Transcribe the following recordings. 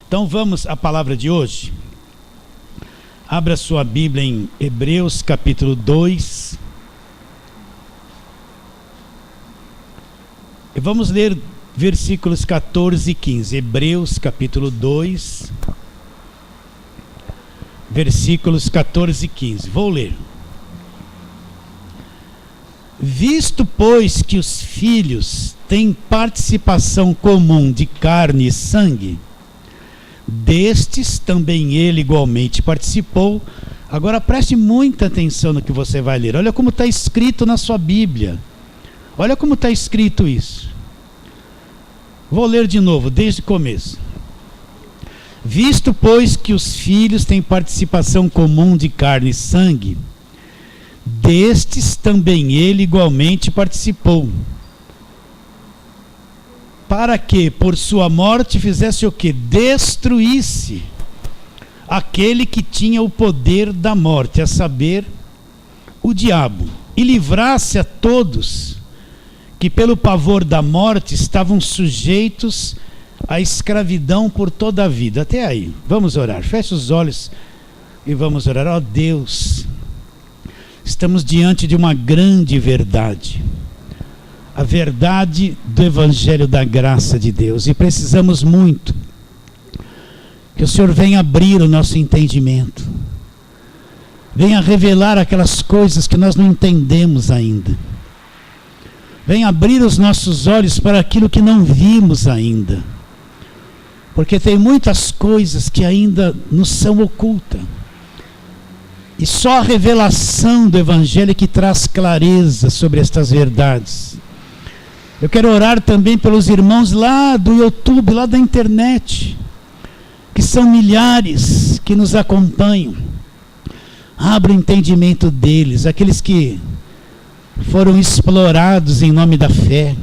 Então vamos à palavra de hoje. Abra sua Bíblia em Hebreus capítulo 2. E vamos ler versículos 14 e 15. Hebreus capítulo 2, versículos 14 e 15. Vou ler. Visto, pois, que os filhos têm participação comum de carne e sangue, destes também ele igualmente participou. Agora preste muita atenção no que você vai ler. Olha como está escrito na sua Bíblia. Olha como está escrito isso. Vou ler de novo, desde o começo. Visto, pois, que os filhos têm participação comum de carne e sangue, destes também ele igualmente participou, para que por sua morte fizesse o quê? Destruísse aquele que tinha o poder da morte, a saber, o diabo, e livrasse a todos que pelo pavor da morte estavam sujeitos à escravidão por toda a vida. Até aí, vamos orar. Feche os olhos e vamos orar. Ó Deus, estamos diante de uma grande verdade, a verdade do Evangelho da graça de Deus, e precisamos muito que o Senhor venha abrir o nosso entendimento, venha revelar aquelas coisas que nós não entendemos ainda, venha abrir os nossos olhos para aquilo que não vimos ainda, porque tem muitas coisas que ainda nos são ocultas. E só a revelação do Evangelho que traz clareza sobre estas verdades. Eu quero orar também pelos irmãos lá do YouTube, lá da internet, que são milhares que nos acompanham. Abra o entendimento deles, aqueles que foram explorados em nome da fé,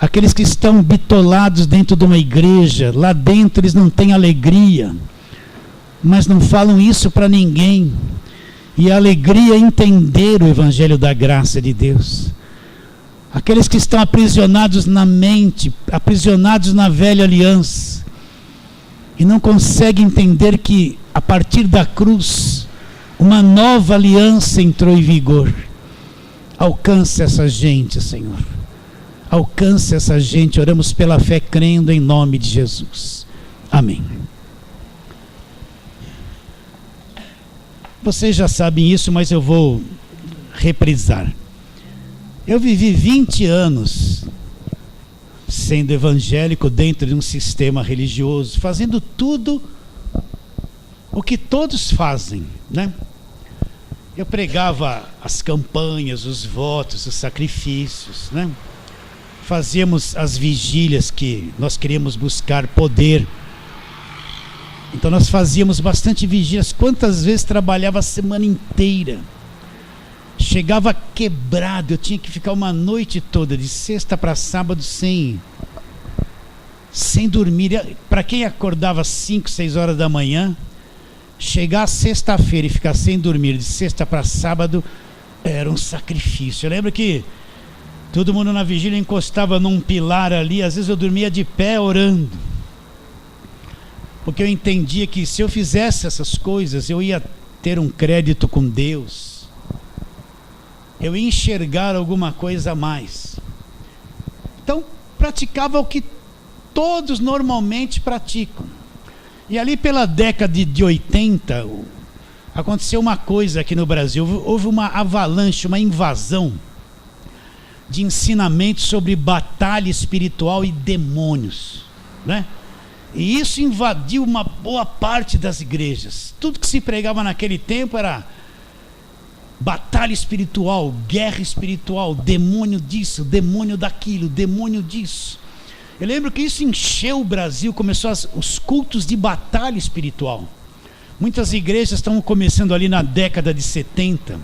aqueles que estão bitolados dentro de uma igreja, lá dentro eles não têm alegria, mas não falam isso para ninguém. E a alegria é entender o Evangelho da graça de Deus. Aqueles que estão aprisionados na mente, aprisionados na velha aliança, e não conseguem entender que a partir da cruz, uma nova aliança entrou em vigor. Alcance essa gente, Senhor. Alcance essa gente. Oramos pela fé, crendo em nome de Jesus. Amém. Vocês já sabem isso, mas eu vou reprisar. Eu vivi 20 anos sendo evangélico dentro de um sistema religioso, fazendo tudo o que todos fazem, né? Eu pregava as campanhas, os votos, os sacrifícios, né? Fazíamos as vigílias que nós queríamos buscar poder. Então nós fazíamos bastante vigílias. Quantas vezes trabalhava a semana inteira? Chegava quebrado, eu tinha que ficar uma noite toda, de sexta para sábado, sem dormir. Para quem acordava às 5, 6 horas da manhã, chegar sexta-feira e ficar sem dormir de sexta para sábado era um sacrifício. Eu lembro que todo mundo na vigília encostava num pilar ali, às vezes eu dormia de pé orando, porque eu entendia que se eu fizesse essas coisas, eu ia ter um crédito com Deus, eu ia enxergar alguma coisa a mais. Então, praticava o que todos normalmente praticam. E ali pela década de 80, aconteceu uma coisa aqui no Brasil. Houve uma avalanche, uma invasão de ensinamentos sobre batalha espiritual e demônios, né? E isso invadiu uma boa parte das igrejas. Tudo que se pregava naquele tempo era batalha espiritual, guerra espiritual, demônio disso, demônio daquilo, demônio disso. Eu lembro que isso encheu o Brasil, começou os cultos de batalha espiritual. Muitas igrejas estão começando ali na década de 70,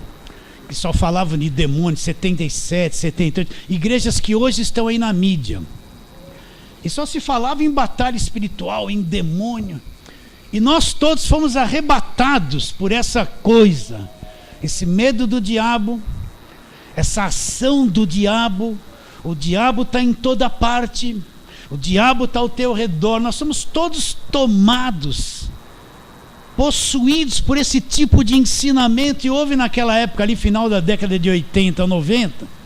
que só falavam de demônio, 77, 78, igrejas que hoje estão aí na mídia. E só se falava em batalha espiritual, em demônio. E nós todos fomos arrebatados por essa coisa, esse medo do diabo, essa ação do diabo. O diabo está em toda parte. o diabo está ao teu redor. Nós somos todos tomados, possuídos por esse tipo de ensinamento. E houve naquela época ali, final da década de 80, 90,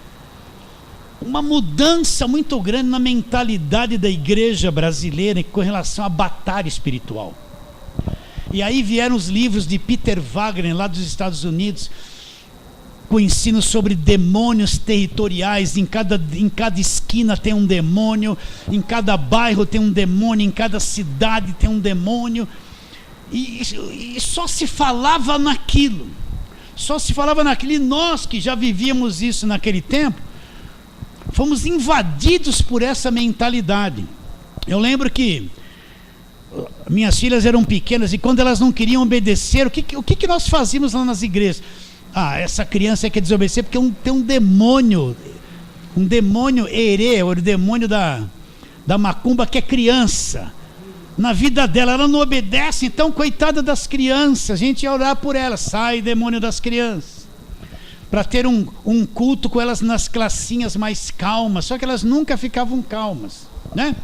uma mudança muito grande na mentalidade da igreja brasileira com relação à batalha espiritual. E aí vieram os livros de Peter Wagner, lá dos Estados Unidos, com ensino sobre demônios territoriais. Em cada esquina tem um demônio, em cada bairro tem um demônio, em cada cidade tem um demônio. E só se falava naquilo. E nós que já vivíamos isso naquele tempo, fomos invadidos por essa mentalidade. Eu lembro que minhas filhas eram pequenas e quando elas não queriam obedecer, o que nós fazíamos lá nas igrejas? Essa criança quer desobedecer porque tem um demônio herê, o demônio da macumba, que é criança. Na vida dela, ela não obedece, então coitada das crianças, a gente ia orar por elas. Sai, demônio das crianças, para ter um culto com elas nas classinhas mais calmas. Só que elas nunca ficavam calmas, né?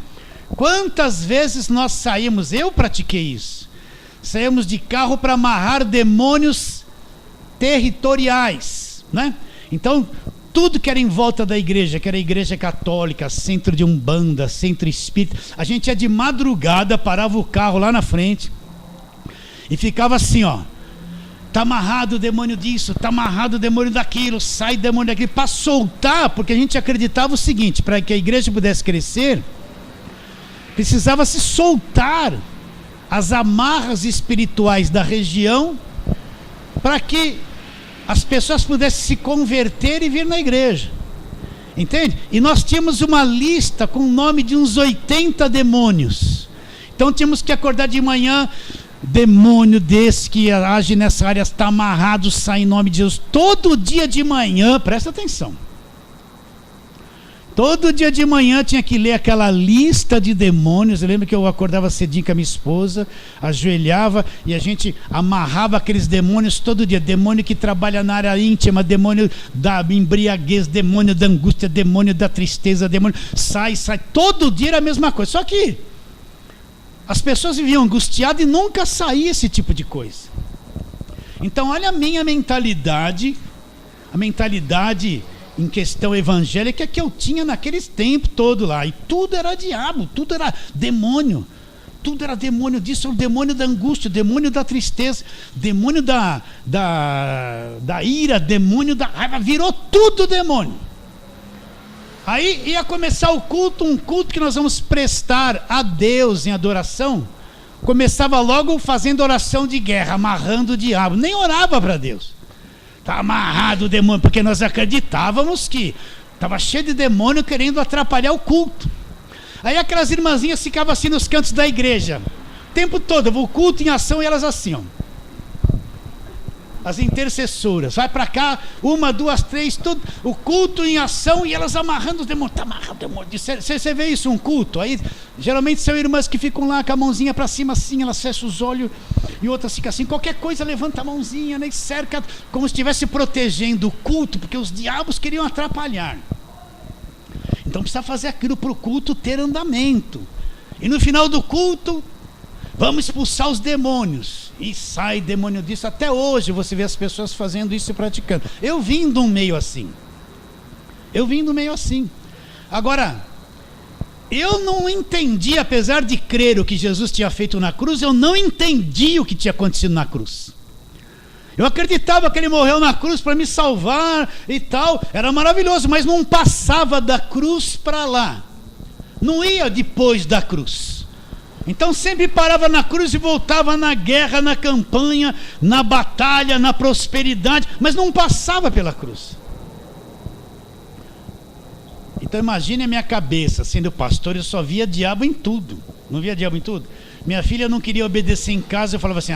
Quantas vezes nós saímos, eu pratiquei isso, saímos de carro para amarrar demônios territoriais, né? Então tudo que era em volta da igreja, que era igreja católica, centro de umbanda, centro espírita, a gente ia de madrugada, parava o carro lá na frente e ficava assim, ó: tá amarrado o demônio disso, tá amarrado o demônio daquilo, sai demônio daquilo, para soltar, porque a gente acreditava o seguinte: para que a igreja pudesse crescer, precisava se soltar as amarras espirituais da região, para que as pessoas pudessem se converter e vir na igreja, entende? E nós tínhamos uma lista com o nome de uns 80 demônios. Então tínhamos que acordar de manhã: demônio desse que age nessa área está amarrado, sai em nome de Jesus. Todo dia de manhã, presta atenção, todo dia de manhã tinha que ler aquela lista de demônios. Eu lembro que eu acordava cedinho com a minha esposa, ajoelhava e a gente amarrava aqueles demônios todo dia. Demônio que trabalha na área íntima, demônio da embriaguez, demônio da angústia, demônio da tristeza, demônio, sai. Todo dia era a mesma coisa. Só que as pessoas viviam angustiadas e nunca saía esse tipo de coisa. Então olha a minha mentalidade, a mentalidade em questão evangélica que eu tinha naqueles tempos todo lá. E tudo era diabo, tudo era demônio disso, o demônio da angústia, o demônio da tristeza, demônio da ira, demônio da raiva, virou tudo demônio. Aí ia começar o culto, um culto que nós vamos prestar a Deus em adoração. Começava logo fazendo oração de guerra, amarrando o diabo, nem orava para Deus. Está amarrado o demônio, porque nós acreditávamos que estava cheio de demônio querendo atrapalhar o culto. Aí aquelas irmãzinhas ficavam assim nos cantos da igreja o tempo todo, o culto em ação, e elas assim, ó, as intercessoras, vai para cá, 1, 2, 3, tudo, o culto em ação, e elas amarrando os demônios. Está amarrado o demônio. Você vê isso, um culto? Aí geralmente são irmãs que ficam lá com a mãozinha para cima assim, elas fecham os olhos, e outras ficam assim, qualquer coisa levanta a mãozinha, né, e cerca, como se estivesse protegendo o culto, porque os diabos queriam atrapalhar. Então precisa fazer aquilo para o culto ter andamento. E no final do culto, vamos expulsar os demônios. E sai demônio disso. Até hoje você vê as pessoas fazendo isso e praticando. Eu vim de um meio assim. Agora, eu não entendi, apesar de crer o que Jesus tinha feito na cruz, eu não entendi o que tinha acontecido na cruz. Eu acreditava que ele morreu na cruz para me salvar e tal. Era maravilhoso, mas não passava da cruz para lá. Não ia depois da cruz. Então sempre parava na cruz e voltava na guerra, na campanha, na batalha, na prosperidade, mas não passava pela cruz. Então imagine a minha cabeça, sendo pastor, eu só via diabo em tudo. Não via diabo em tudo? Minha filha não queria obedecer em casa, eu falava assim: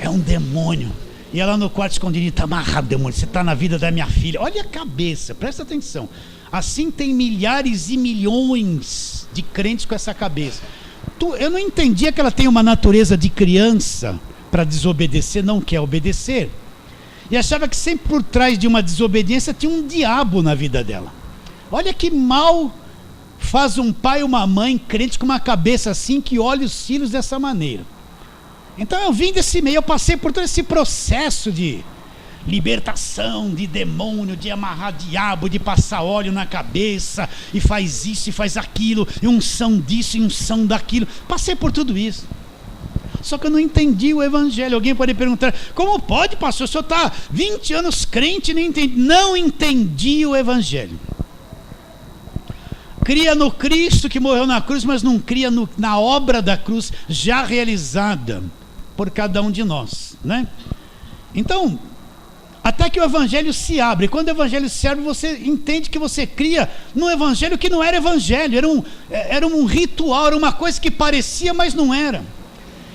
é um demônio. E ela no quarto escondidinho: está amarrado, demônio, você está na vida da minha filha. Olha a cabeça, presta atenção. Assim tem milhares e milhões de crentes com essa cabeça. Eu não entendia que ela tem uma natureza de criança para desobedecer, não quer obedecer. E achava que sempre por trás de uma desobediência tinha um diabo na vida dela. Olha que mal faz um pai e uma mãe crente com uma cabeça assim, que olha os filhos dessa maneira. Então eu vim desse meio, eu passei por todo esse processo de libertação, de demônio, de amarrar diabo, de passar óleo na cabeça, e faz isso e faz aquilo, e unção disso e unção daquilo. Passei por tudo isso. Só que eu não entendi o evangelho. Alguém pode perguntar: como pode, pastor? O senhor está 20 anos crente e não entendi. Não entendi o evangelho. Cria no Cristo que morreu na cruz, mas não cria na obra da cruz já realizada por cada um de nós, né? Então, até que o evangelho se abre. Quando o evangelho se abre, você entende que você cria num evangelho que não era evangelho, era um ritual, era uma coisa que parecia, mas não era.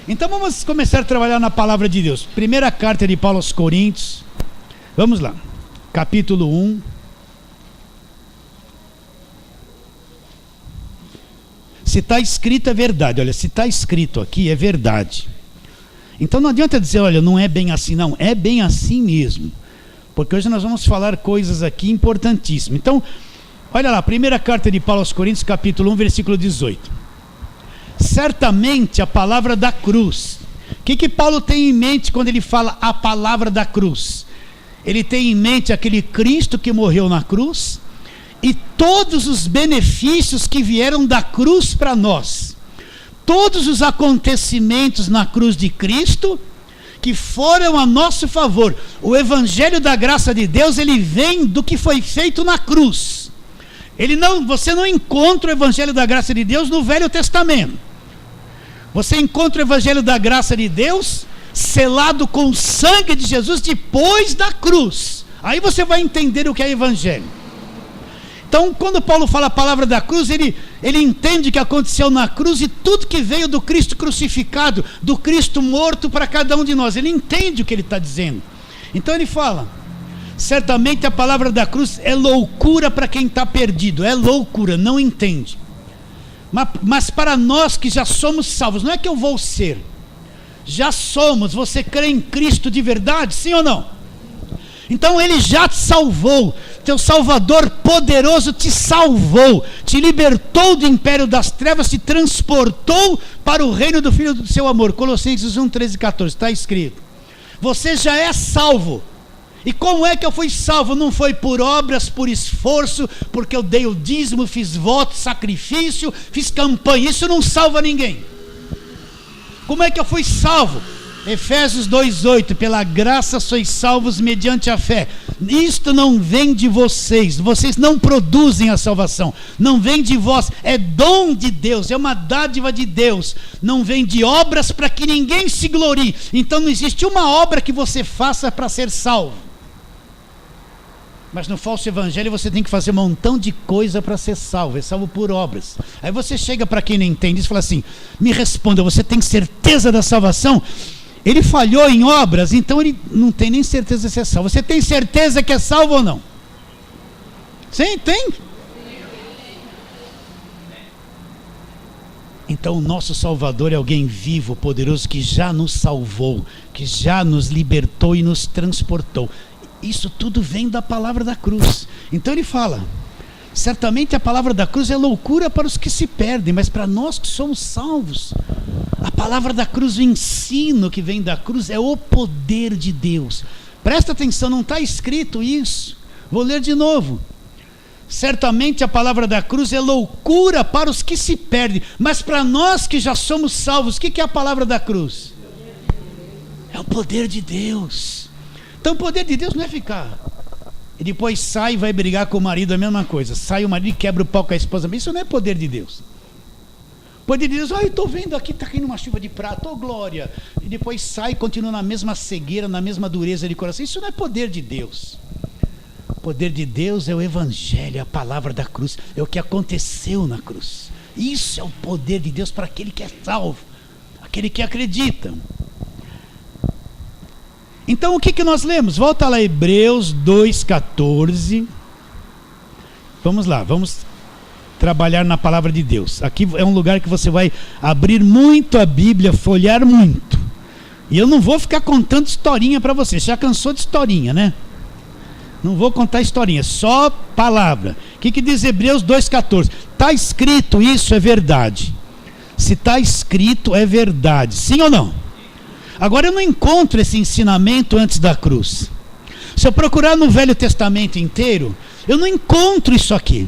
Então vamos começar a trabalhar na palavra de Deus. Primeira carta de Paulo aos Coríntios, vamos lá, capítulo 1. Se está escrito é verdade. Olha, se está escrito aqui é verdade. Então não adianta dizer: olha, não é bem assim. Não, é bem assim mesmo, porque hoje nós vamos falar coisas aqui importantíssimas. Então, olha lá, primeira carta de Paulo aos Coríntios, capítulo 1, versículo 18. Certamente a palavra da cruz. O que Paulo tem em mente quando ele fala a palavra da cruz? Ele tem em mente aquele Cristo que morreu na cruz e todos os benefícios que vieram da cruz para nós. Todos os acontecimentos na cruz de Cristo que foram a nosso favor. O evangelho da graça de Deus, ele vem do que foi feito na cruz. Você não encontra o evangelho da graça de Deus no Velho Testamento. Você encontra o evangelho da graça de Deus selado com o sangue de Jesus depois da cruz. Aí você vai entender o que é evangelho. Então, quando Paulo fala a palavra da cruz, ele entende o que aconteceu na cruz e tudo que veio do Cristo crucificado, do Cristo morto para cada um de nós. Ele entende o que ele está dizendo. Então ele fala: certamente a palavra da cruz é loucura para quem está perdido. É loucura, não entende. Mas para nós que já somos salvos, não é que eu vou ser, já somos. Você crê em Cristo de verdade, sim ou não? Então ele já te salvou. Teu Salvador poderoso te salvou, te libertou do império das trevas, te transportou para o reino do Filho do seu amor. Colossenses 1, 13 e 14, está escrito. Você já é salvo. E como é que eu fui salvo? Não foi por obras, por esforço, porque eu dei o dízimo, fiz voto, sacrifício, fiz campanha. Isso não salva ninguém. Como é que eu fui salvo? Efésios 2,8: pela graça sois salvos mediante a fé. Isto não vem de vocês não produzem a salvação, não vem de vós, é dom de Deus, é uma dádiva de Deus, não vem de obras para que ninguém se glorie. Então não existe uma obra que você faça para ser salvo. Mas no falso evangelho você tem que fazer um montão de coisa para ser salvo. É salvo por obras. Aí você chega para quem não entende e fala assim: me responda, você tem certeza da salvação? Ele falhou em obras, então ele não tem nem certeza de ser salvo. Você tem certeza que é salvo ou não? Sim, tem? Então o nosso Salvador é alguém vivo, poderoso, que já nos salvou, que já nos libertou e nos transportou. Isso tudo vem da palavra da cruz. Então ele fala: certamente a palavra da cruz é loucura para os que se perdem, mas para nós que somos salvos, a palavra da cruz, o ensino que vem da cruz é o poder de Deus. Presta atenção, não está escrito isso. Vou ler de novo. Certamente a palavra da cruz é loucura para os que se perdem, mas para nós que já somos salvos, o que é a palavra da cruz? É o poder de Deus. Então o poder de Deus não é ficar e depois sai e vai brigar com o marido, a mesma coisa. Sai o marido e quebra o pau com a esposa. Isso não é poder de Deus. Poder de Deus: eu estou vendo aqui, está caindo uma chuva de prata, oh glória. E depois sai e continua na mesma cegueira, na mesma dureza de coração. Isso não é poder de Deus. O poder de Deus é o evangelho, é a palavra da cruz, é o que aconteceu na cruz. Isso é o poder de Deus para aquele que é salvo, aquele que acredita. Então o que nós lemos? Volta lá, Hebreus 2,14. Vamos lá, vamos trabalhar na palavra de Deus. Aqui é um lugar que você vai abrir muito a Bíblia, folhear muito. E eu não vou ficar contando historinha para você. Já cansou de historinha, né? Não vou contar historinha, só palavra. O que diz Hebreus 2,14? está escrito isso, é verdade. Se está escrito, é verdade. Sim ou não? Agora, eu não encontro esse ensinamento antes da cruz. Se eu procurar no Velho Testamento inteiro, eu não encontro isso aqui.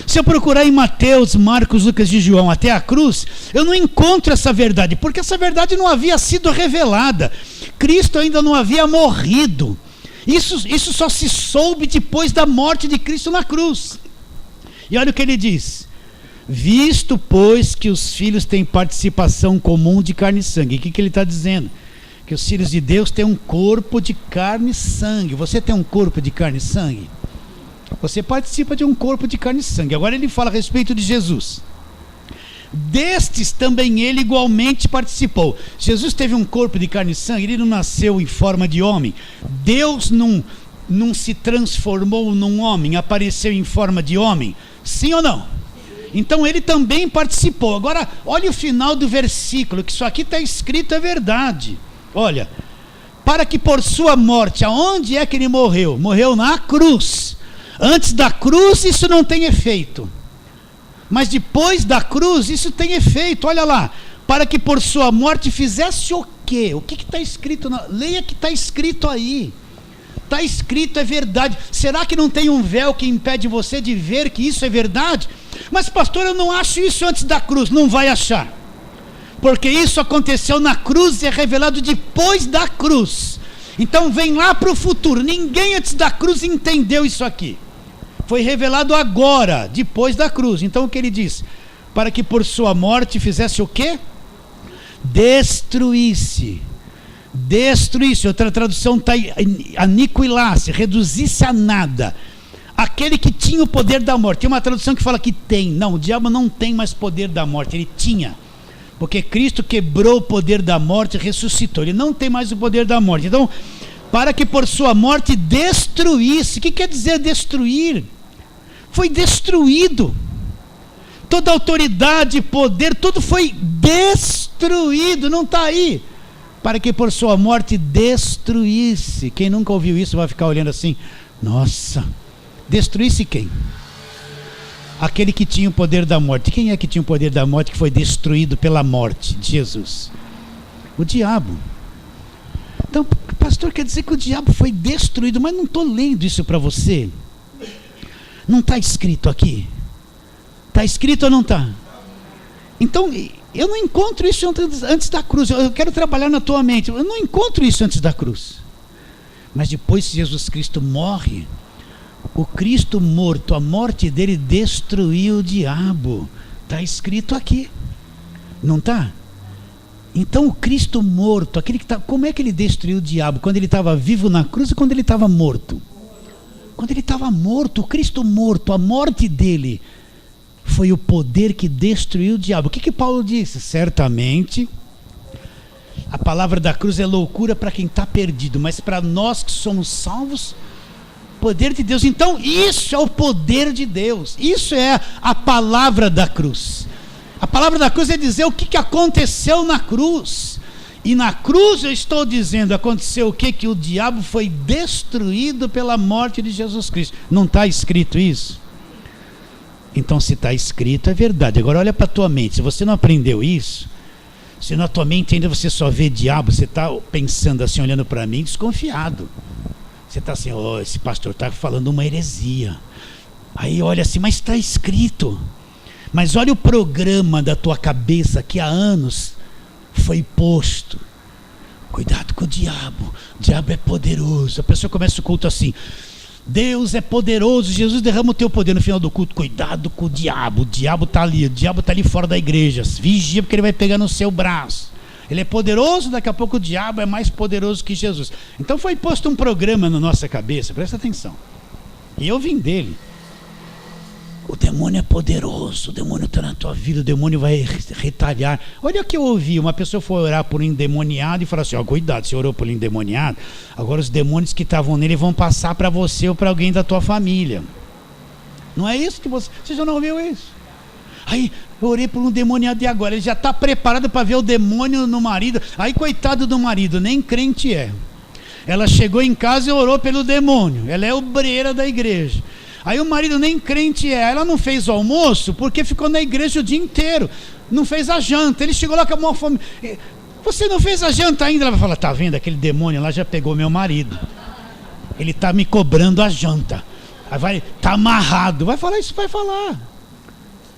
Se eu procurar em Mateus, Marcos, Lucas e João até a cruz, eu não encontro essa verdade, porque essa verdade não havia sido revelada. Cristo ainda não havia morrido. Isso só se soube depois da morte de Cristo na cruz. E olha o que ele diz: visto, pois, que os filhos têm participação comum de carne e sangue. O que ele está dizendo? Que os filhos de Deus têm um corpo de carne e sangue. Você tem um corpo de carne e sangue? Você participa de um corpo de carne e sangue. Agora ele fala a respeito de Jesus. Destes também ele igualmente participou. Jesus teve um corpo de carne e sangue. Ele não nasceu em forma de homem. Deus não se transformou num homem, apareceu em forma de homem. Sim ou não? Então ele também participou. Agora olha o final do versículo, que isso aqui está escrito, é verdade. Olha, para que por sua morte, aonde é que ele morreu? Morreu na cruz. Antes da cruz isso não tem efeito, mas depois da cruz isso tem efeito. Olha lá, para que por sua morte fizesse o quê? O que está escrito? Leia que está escrito aí. Está escrito, é verdade. Será que não tem um véu que impede você de ver que isso é verdade? Mas pastor, eu não acho isso antes da cruz. Não vai achar, porque isso aconteceu na cruz e é revelado depois da cruz. Então vem lá para o futuro. Ninguém antes da cruz entendeu isso aqui. Foi revelado agora, depois da cruz. Então o que ele diz? Para que por sua morte fizesse o quê? Destruísse. Destruísse. Outra tradução está aniquilasse, reduzisse a nada. Aquele que tinha o poder da morte. Tem uma tradução que fala que tem. Não, o diabo não tem mais poder da morte. Ele tinha. Porque Cristo quebrou o poder da morte e ressuscitou. Ele não tem mais o poder da morte. Então, para que por sua morte destruísse. O que quer dizer destruir? Foi destruído. Toda autoridade, poder, tudo foi destruído. Não está aí. Para que por sua morte destruísse. Quem nunca ouviu isso vai ficar olhando assim: nossa, destruísse quem? Aquele que tinha o poder da morte. Quem é que tinha o poder da morte que foi destruído pela morte de Jesus? O diabo. Então, pastor, quer dizer que o diabo foi destruído, mas não estou lendo isso para você. Não está escrito aqui? Está escrito ou não está? Então, eu não encontro isso antes da cruz. Eu quero trabalhar na tua mente. Eu não encontro isso antes da cruz. Mas depois que Jesus Cristo morre, o Cristo morto, a morte dele destruiu o diabo. Está escrito aqui. Não está? Então o Cristo morto, aquele que como é que ele destruiu o diabo? Quando ele estava vivo na cruz ou quando ele estava morto? Quando ele estava morto, o Cristo morto, a morte dele foi o poder que destruiu o diabo. O que Paulo disse? Certamente a palavra da cruz é loucura para quem está perdido, mas para nós que somos salvos, poder de Deus. Então isso é o poder de Deus. Isso é a palavra da cruz. A palavra da cruz é dizer o que aconteceu na cruz. E na cruz eu estou dizendo, aconteceu o quê? Que o diabo foi destruído pela morte de Jesus Cristo. Não está escrito isso? Então se está escrito é verdade. Agora olha para a tua mente. Se você não aprendeu isso, se na tua mente ainda você só vê diabo, você está pensando assim, olhando para mim, desconfiado. Você está assim, esse pastor está falando uma heresia. Aí olha assim, mas está escrito. Mas olha o programa da tua cabeça que há anos foi posto. Cuidado com o diabo é poderoso. A pessoa começa o culto assim: Deus é poderoso, Jesus derrama o teu poder. No final do culto, cuidado com o diabo está ali, o diabo está ali fora da igreja, vigia porque ele vai pegar no seu braço. Ele é poderoso, daqui a pouco o diabo é mais poderoso que Jesus. Então foi posto um programa na nossa cabeça, presta atenção, e eu vim dele. O demônio é poderoso, o demônio está na tua vida, o demônio vai retalhar. Olha o que eu ouvi, uma pessoa foi orar por um endemoniado e falou assim: cuidado, você orou por um endemoniado, agora os demônios que estavam nele vão passar para você ou para alguém da tua família. Não é isso que você já não ouviu isso? Aí eu orei por um endemoniado e agora ele já está preparado para ver o demônio no marido. Aí coitado do marido, nem crente é. Ela chegou em casa e orou pelo demônio, ela é obreira da igreja. Aí o marido nem crente é. Ela não fez o almoço porque ficou na igreja o dia inteiro. Não fez a janta. Ele chegou lá com a maior fome. Você não fez a janta ainda? Ela vai falar, tá vendo? Aquele demônio lá já pegou meu marido. Ele está me cobrando a janta. Aí tá amarrado. Vai falar isso, vai falar.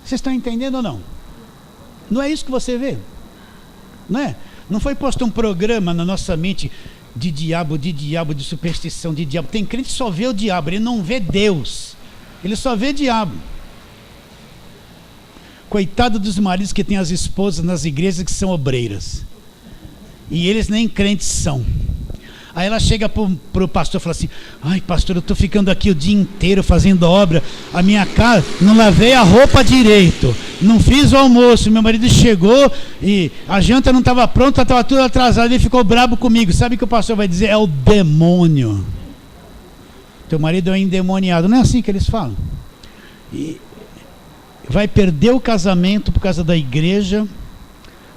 Vocês estão entendendo ou não? Não é isso que você vê? Não é? Não foi posto um programa na nossa mente de diabo, de superstição, de diabo. Tem crente que só vê o diabo, ele não vê Deus. Ele só vê diabo. Coitado dos maridos que têm as esposas nas igrejas que são obreiras. E eles nem crentes são. Aí ela chega pro pastor e fala assim, ai pastor, eu estou ficando aqui o dia inteiro fazendo obra, a minha casa, não lavei a roupa direito, não fiz o almoço, meu marido chegou e a janta não estava pronta, estava tudo atrasado, ele ficou brabo comigo. Sabe o que o pastor vai dizer? É o demônio. Teu marido é um endemoniado. Não é assim que eles falam? E vai perder o casamento por causa da igreja,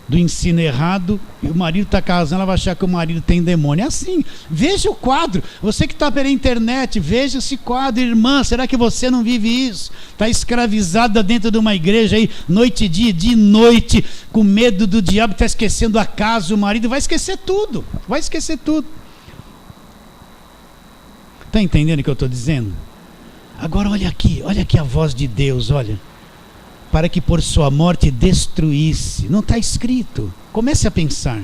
do ensino errado, e o marido está casando, ela vai achar que o marido tem demônio. É assim, veja o quadro. Você que está pela internet, veja esse quadro. Irmã, será que você não vive isso? Está escravizada dentro de uma igreja aí, noite e dia e noite, com medo do diabo, está esquecendo a casa, o marido, vai esquecer tudo. Vai esquecer tudo. Está entendendo o que eu estou dizendo? Agora olha aqui a voz de Deus, olha. Para que por sua morte destruísse. Não está escrito. Comece a pensar.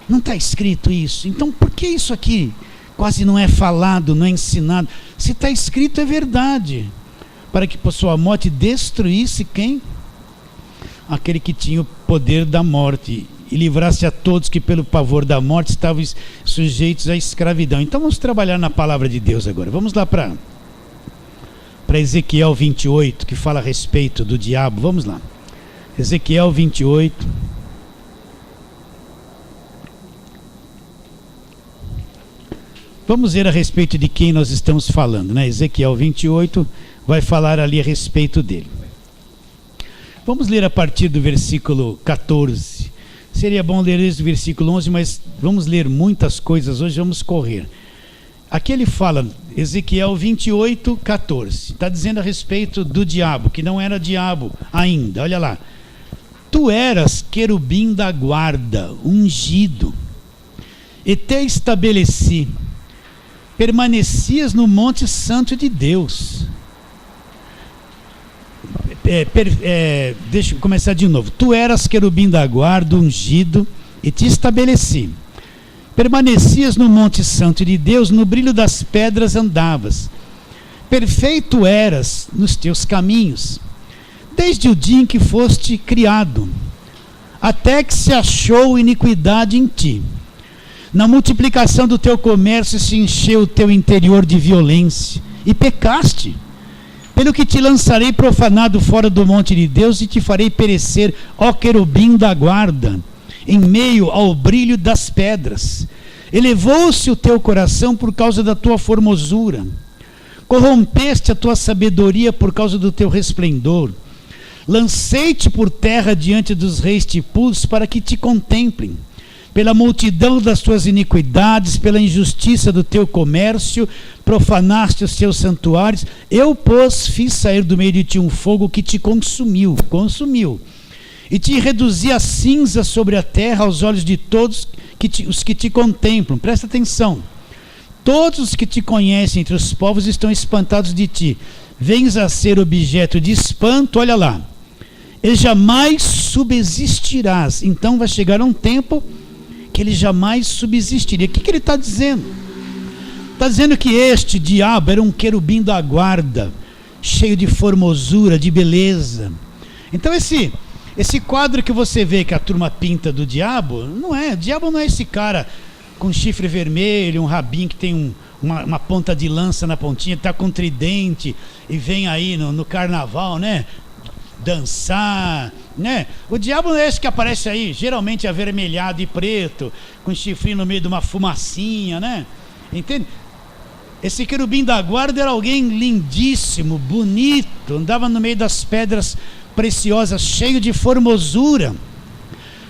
Não está escrito isso. Então por que isso aqui quase não é falado, não é ensinado? Se está escrito é verdade. Para que por sua morte destruísse quem? Aquele que tinha o poder da morte. E livrasse a todos que pelo pavor da morte estavam sujeitos à escravidão. Então vamos trabalhar na palavra de Deus agora. Vamos lá para Ezequiel 28, que fala a respeito do diabo. Vamos lá. Ezequiel 28. Vamos ver a respeito de quem nós estamos falando, né? Ezequiel 28 vai falar ali a respeito dele. Vamos ler a partir do versículo 14. Seria bom ler esse versículo 11, mas vamos ler muitas coisas hoje, vamos correr. Aqui ele fala, Ezequiel 28, 14, está dizendo a respeito do diabo, que não era diabo ainda, olha lá. Tu eras querubim da guarda, ungido, e te estabeleci, permanecias no monte santo de Deus. Deixa eu começar de novo. Tu eras querubim da guarda, ungido, e te estabeleci. Permanecias no monte santo de Deus, no brilho das pedras andavas. Perfeito eras nos teus caminhos, desde o dia em que foste criado, até que se achou iniquidade em ti. Na multiplicação do teu comércio se encheu o teu interior de violência, e pecaste. Pelo que te lançarei profanado fora do monte de Deus, e te farei perecer, ó querubim da guarda, em meio ao brilho das pedras. Elevou-se o teu coração por causa da tua formosura, corrompeste a tua sabedoria por causa do teu resplendor. Lancei-te por terra diante dos reis tipus para que te contemplem. Pela multidão das tuas iniquidades, pela injustiça do teu comércio, profanaste os teus santuários. Eu, pois, fiz sair do meio de ti um fogo que te consumiu, e te reduzi a cinza sobre a terra aos olhos de todos os que te contemplam. Presta atenção. Todos os que te conhecem entre os povos estão espantados de ti. Vens a ser objeto de espanto, olha lá. E jamais subsistirás. Então vai chegar um tempo que ele jamais subsistiria. O que ele está dizendo? Está dizendo que este diabo era um querubim da guarda, cheio de formosura, de beleza. Então esse quadro que você vê que a turma pinta do diabo, o diabo não é esse cara com chifre vermelho, um rabinho que tem uma ponta de lança na pontinha, está com tridente e vem aí no carnaval, né? Dançar, né? O diabo não é esse que aparece aí, geralmente avermelhado e preto, com chifrinho no meio de uma fumacinha, né? Entende? Esse querubim da guarda era alguém lindíssimo, bonito, andava no meio das pedras preciosas, cheio de formosura,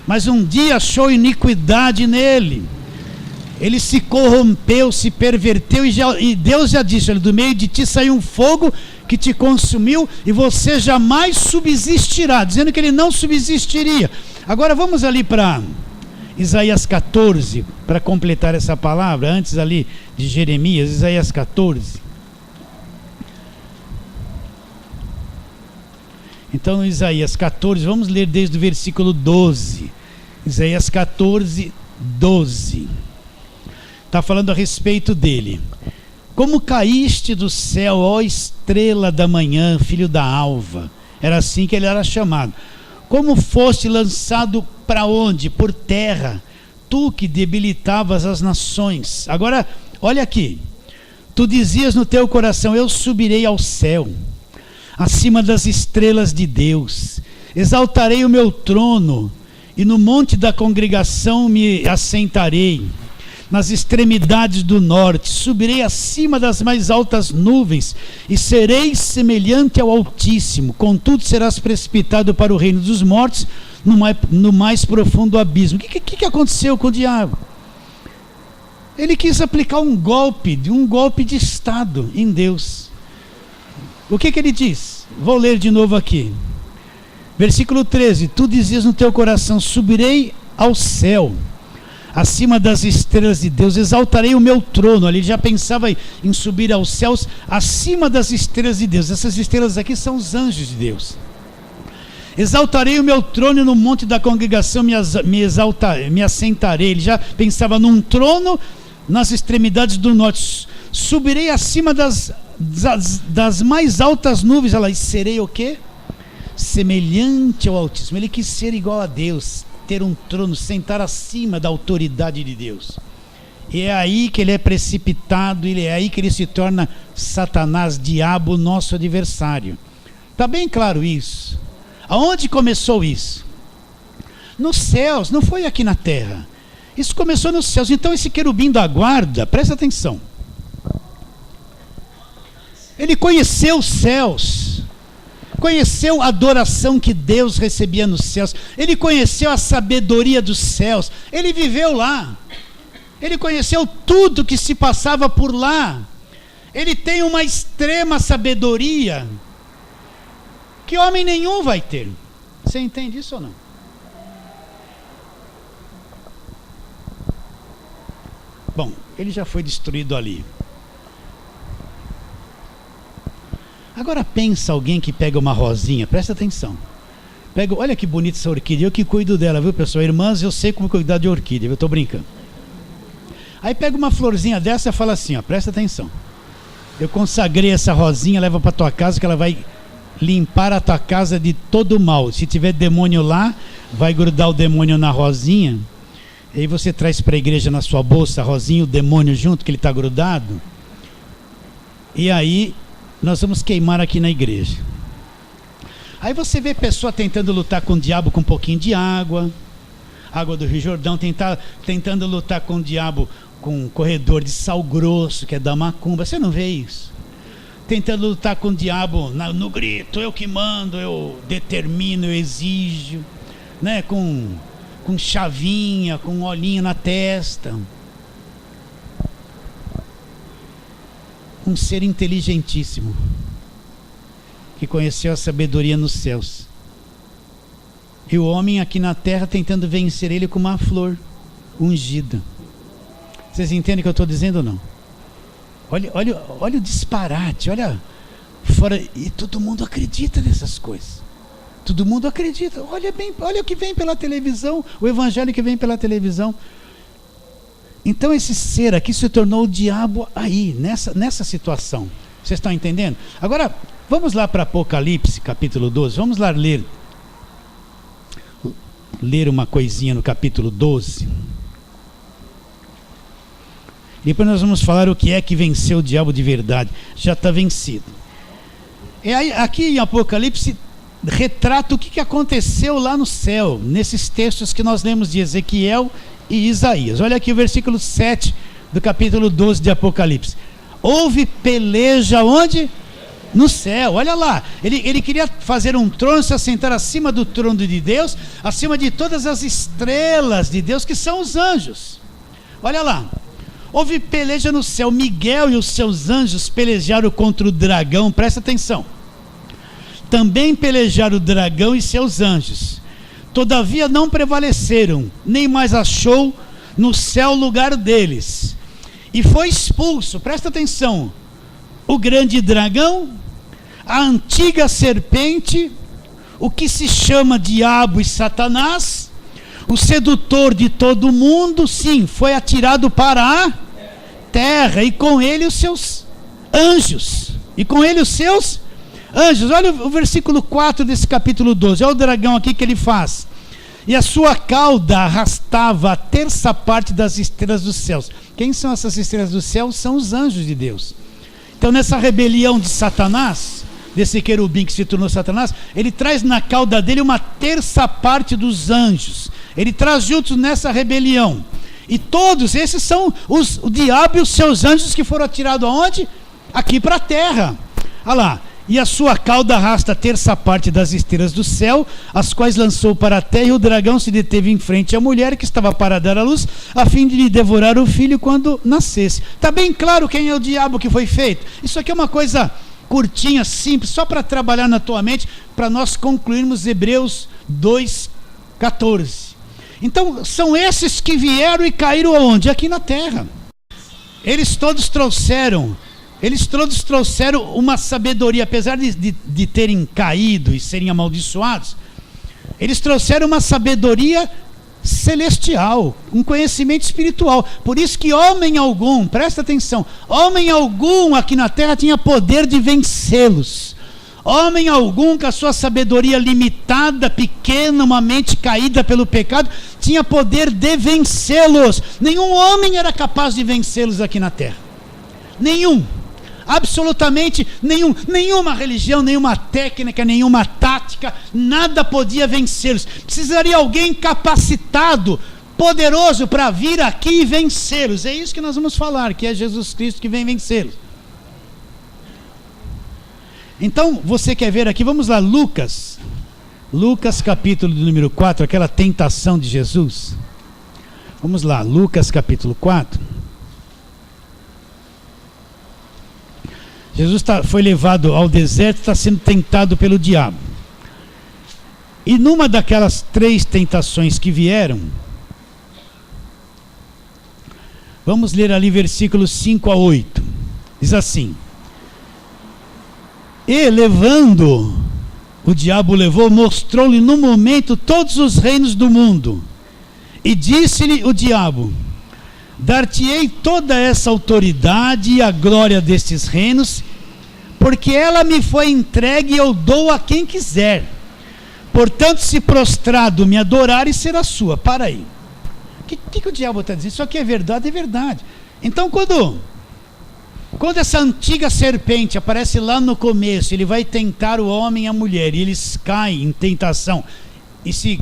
mas um dia achou iniquidade nele, Ele se corrompeu, se perverteu, e Deus já disse: olha, do meio de ti saiu um fogo que te consumiu e você jamais subsistirá, dizendo que ele não subsistiria. Agora vamos ali para Isaías 14, para completar essa palavra, antes ali de Jeremias, Isaías 14. Então, no Isaías 14, vamos ler desde o versículo 12. Isaías 14, 12. Está falando a respeito dele. Como caíste do céu, ó estrela da manhã, filho da alva. Era assim que ele era chamado. Como foste lançado para onde? Por terra. Tu que debilitavas as nações. Agora, olha aqui. Tu dizias no teu coração: eu subirei ao céu, acima das estrelas de Deus. Exaltarei o meu trono, e no monte da congregação me assentarei. Nas extremidades do norte, subirei acima das mais altas nuvens, e serei semelhante ao Altíssimo. Contudo serás precipitado para o reino dos mortos, no mais profundo abismo. O que aconteceu com o diabo? Ele quis aplicar um golpe de Estado em Deus. O que ele diz? Vou ler de novo aqui. Versículo 13. Tu dizias no teu coração: subirei ao céu, acima das estrelas de Deus, exaltarei o meu trono. Ali já pensava em subir aos céus, acima das estrelas de Deus. Essas estrelas aqui são os anjos de Deus. Exaltarei o meu trono, e no monte da congregação me assentarei. Ele já pensava num trono nas extremidades do norte. Subirei acima das mais altas nuvens. Ela, e serei o quê? Semelhante ao Altíssimo. Ele quis ser igual a Deus, ter um trono, sentar acima da autoridade de Deus. E é aí que ele é precipitado, é aí que ele se torna Satanás, diabo, nosso adversário. Está bem claro isso? Aonde começou isso? Nos céus, não foi aqui na terra. Isso começou nos céus. Então esse querubim da guarda, presta atenção, ele conheceu os céus, conheceu a adoração que Deus recebia nos céus, ele conheceu a sabedoria dos céus, ele viveu lá, ele conheceu tudo que se passava por lá, ele tem uma extrema sabedoria que homem nenhum vai ter. Você entende isso ou não? Bom, ele já foi destruído ali. Agora pensa alguém que pega uma rosinha, presta atenção. Olha que bonita essa orquídea, eu que cuido dela, viu pessoal? Irmãs, eu sei como cuidar de orquídea, eu estou brincando. Aí pega uma florzinha dessa e fala assim, ó, presta atenção. Eu consagrei essa rosinha, leva para tua casa que ela vai limpar a tua casa de todo o mal. Se tiver demônio lá, vai grudar o demônio na rosinha. E aí você traz para a igreja na sua bolsa a rosinha e o demônio junto, que ele está grudado. E aí nós vamos queimar aqui na igreja. Aí você vê pessoa tentando lutar com o diabo com um pouquinho de água do Rio Jordão, tentando lutar com o diabo com um corredor de sal grosso, que é da macumba. Você não vê isso? Tentando lutar com o diabo no grito, eu que mando, eu determino, eu exijo, né? Com chavinha, com olhinho na testa. Um ser inteligentíssimo, que conheceu a sabedoria nos céus. E o homem aqui na terra tentando vencer ele com uma flor ungida. Vocês entendem o que eu estou dizendo ou não? Olha o disparate, olha fora. E todo mundo acredita nessas coisas. Todo mundo acredita. Olha o que vem pela televisão, o evangelho que vem pela televisão. Então esse ser aqui se tornou o diabo aí, nessa situação. Vocês estão entendendo? Agora, vamos lá para Apocalipse, capítulo 12. Vamos lá ler uma coisinha no capítulo 12. Depois nós vamos falar o que é que venceu o diabo de verdade. Já está vencido. E aí, aqui em Apocalipse retrata o que aconteceu lá no céu, nesses textos que nós lemos de Ezequiel e Isaías. Olha aqui o versículo 7 do capítulo 12 de Apocalipse. Houve peleja onde? No céu. Olha lá, ele queria fazer um trono, se assentar acima do trono de Deus, acima de todas as estrelas de Deus, que são os anjos. Olha lá, Houve peleja no céu. Miguel e os seus anjos pelejaram contra o dragão. Presta atenção. Também pelejaram o dragão e seus anjos. Todavia não prevaleceram, nem mais achou no céu lugar deles. E foi expulso, presta atenção, o grande dragão, a antiga serpente, o que se chama diabo e Satanás, o sedutor de todo mundo, sim, foi atirado para a terra, e com ele os seus anjos. Olha o versículo 4 desse capítulo 12. Olha o dragão aqui que ele faz. E a sua cauda arrastava a terça parte das estrelas dos céus. Quem são essas estrelas dos céus? São os anjos de Deus. Então nessa rebelião de Satanás, desse querubim que se tornou Satanás, ele traz na cauda dele uma terça parte dos anjos. Ele traz juntos nessa rebelião. E todos esses são o diabo e os seus anjos que foram atirados aonde? Aqui para a terra. Olha lá. E a sua cauda arrasta a terça parte das estrelas do céu, as quais lançou para a terra, e o dragão se deteve em frente à mulher que estava para dar à luz, a fim de lhe devorar o filho quando nascesse. Está bem claro quem é o diabo que foi feito? Isso aqui é uma coisa curtinha, simples, só para trabalhar na tua mente, para nós concluirmos Hebreus 2:14. Então, são esses que vieram e caíram aonde? Aqui na terra. Eles todos trouxeram uma sabedoria, apesar de terem caído e serem amaldiçoados, eles trouxeram uma sabedoria celestial, um conhecimento espiritual. Por isso que homem algum, presta atenção, homem algum aqui na terra tinha poder de vencê-los. Homem algum com a sua sabedoria limitada, pequena, uma mente caída pelo pecado, tinha poder de vencê-los. Nenhum homem era capaz de vencê-los aqui na terra. Nenhum. Absolutamente nenhum. Nenhuma religião, nenhuma técnica, nenhuma tática, nada podia vencê-los. Precisaria alguém capacitado, poderoso para vir aqui e vencê-los. É isso que nós vamos falar, que é Jesus Cristo que vem vencê-los. Então, você quer ver aqui, vamos lá, Lucas capítulo número 4, aquela tentação de Jesus. Vamos lá, Lucas capítulo 4. Jesus foi levado ao deserto, está sendo tentado pelo diabo. E numa daquelas 3 tentações que vieram, vamos ler ali versículos 5-8. Diz assim: E levando, o diabo levou, mostrou-lhe no momento todos os reinos do mundo. E disse-lhe o diabo: Dar-te-ei toda essa autoridade e a glória destes reinos, porque ela me foi entregue e eu dou a quem quiser. Portanto, se prostrado me adorar, e será sua. Para aí. O que o diabo está dizendo? Isso aqui é verdade, é verdade. Então, quando essa antiga serpente aparece lá no começo, ele vai tentar o homem e a mulher, e eles caem em tentação e se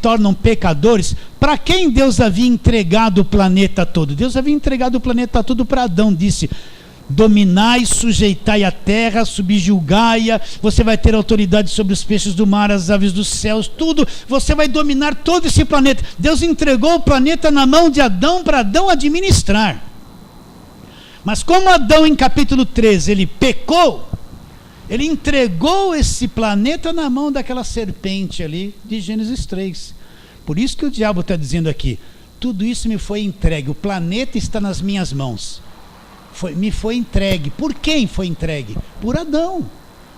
tornam pecadores. Para quem Deus havia entregado o planeta todo? Deus havia entregado o planeta todo para Adão. Disse: dominai, sujeitai a terra, subjugai-a, você vai ter autoridade sobre os peixes do mar, as aves dos céus, tudo, você vai dominar todo esse planeta. Deus entregou o planeta na mão de Adão para Adão administrar. Mas como Adão, em capítulo 13, ele pecou, ele entregou esse planeta na mão daquela serpente ali de Gênesis 3. Por isso que o diabo está dizendo aqui: tudo isso me foi entregue, o planeta está nas minhas mãos. Me foi entregue. Por quem foi entregue? Por Adão.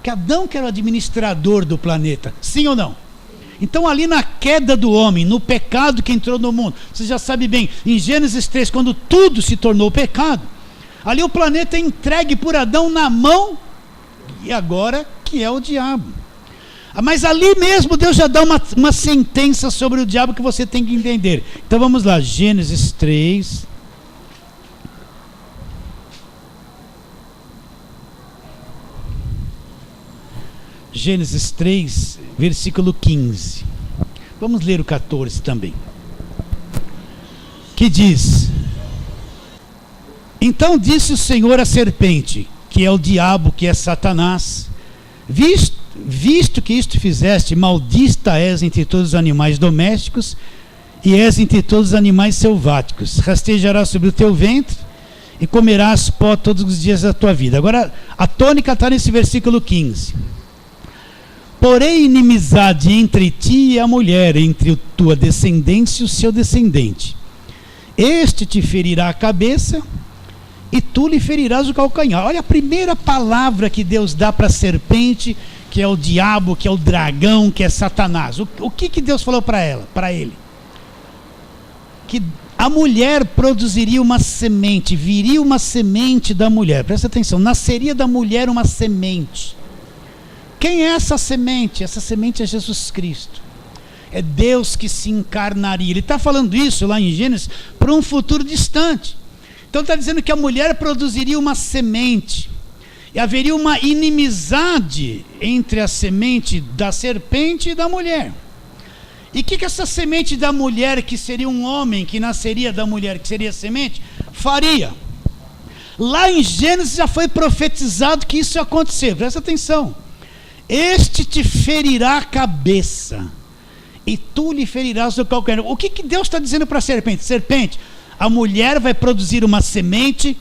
Que Adão que era o administrador do planeta. Sim ou não? Então ali na queda do homem, no pecado que entrou no mundo, você já sabe bem, em Gênesis 3, quando tudo se tornou pecado, ali o planeta é entregue por Adão na mão, e agora que é o diabo. Mas ali mesmo Deus já dá uma sentença sobre o diabo que você tem que entender. Então vamos lá, Gênesis 3. Gênesis 3, versículo 15. Vamos ler o 14 também. Que diz: Então disse o Senhor à serpente, que é o diabo, que é Satanás: Visto que isto fizeste, maldita és entre todos os animais domésticos e és entre todos os animais selváticos. Rastejarás sobre o teu ventre e comerás pó todos os dias da tua vida. Agora, a tônica está nesse versículo 15. Porém, inimizade entre ti e a mulher, entre a tua descendência e o seu descendente. Este te ferirá a cabeça e tu lhe ferirás o calcanhar. Olha a primeira palavra que Deus dá para a serpente, que é o diabo, que é o dragão, que é Satanás. O que Deus falou para ele? Que a mulher produziria uma semente, viria uma semente da mulher. Presta atenção, nasceria da mulher uma semente. Quem é essa semente? Essa semente é Jesus Cristo. É Deus que se encarnaria. Ele está falando isso lá em Gênesis para um futuro distante. Então está dizendo que a mulher produziria uma semente. E haveria uma inimizade entre a semente da serpente e da mulher. E o que essa semente da mulher, que seria um homem, que nasceria da mulher, que seria semente, faria? Lá em Gênesis já foi profetizado que isso ia acontecer. Presta atenção. Este te ferirá a cabeça e tu lhe ferirás o calcanhar. O que Deus está dizendo para a serpente? Serpente, a mulher vai produzir uma semente